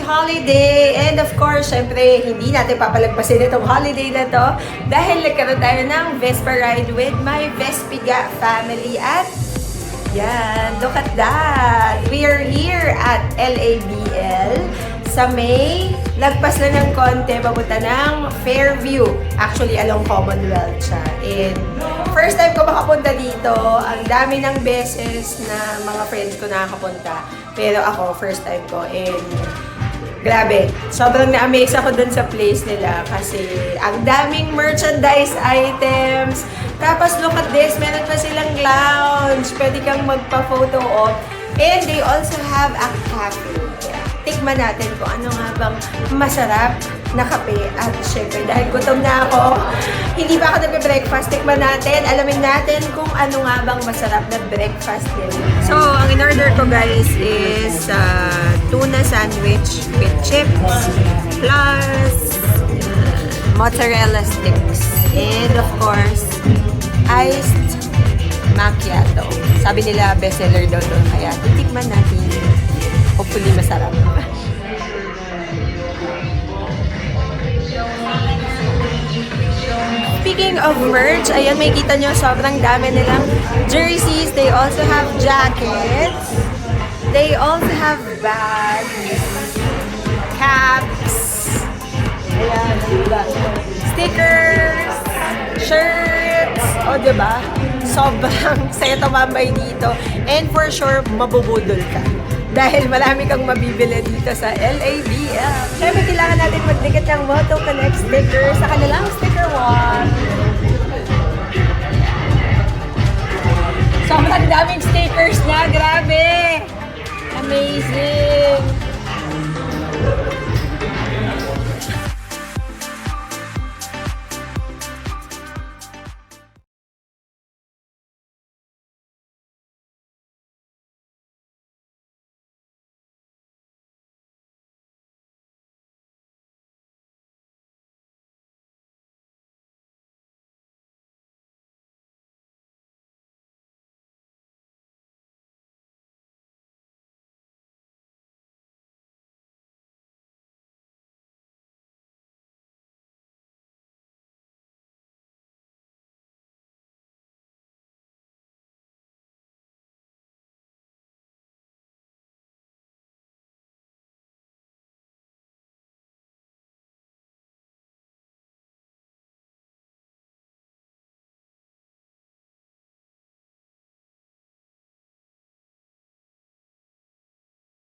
Holiday! And of course, syempre, hindi natin papalagpasin itong holiday na to dahil nagkaroon tayo ng Vespa ride with my Vespiga family at yan, look at that! We are here at LABL sa May. Lagpas lang ng konti, papunta ng Fairview. Actually, along Commonwealth siya. And first time ko makapunta dito. Ang dami ng beses na mga friends ko nakakapunta. Pero ako, first time ko. And grabe, sobrang na-amaze ako dun sa place nila kasi ang daming merchandise items. Tapos look at this, meron pa silang lounge. Pwede kang magpa-photo op. And they also have a cafe. Tikman natin kung ano nga bang masarap na kape. At syempre, dahil gutom na ako, hindi pa ako nagbe-breakfast. Tikman natin, alamin natin kung ano nga bang masarap na breakfast nila. So, ang in-order ko guys is tuna sandwich with chips plus mozzarella sticks. And of course, iced macchiato. Sabi nila bestseller daw doon, kaya titikman natin. Hopefully masarap. Speaking of merch, ayan, may kita nyo, sobrang dami nilang jerseys. They also have jackets. They also have bags, caps, ayan, diba? Stickers, shirts, o diba? Sobrang saya tumambay dito. And for sure, mabubudol ka. Dahil marami kang mabibili dito sa LABL. Siyempre, kailangan natin magdikit ng Moto Connect sticker sa kanilang sticker wall. Sobrang daming stickers na.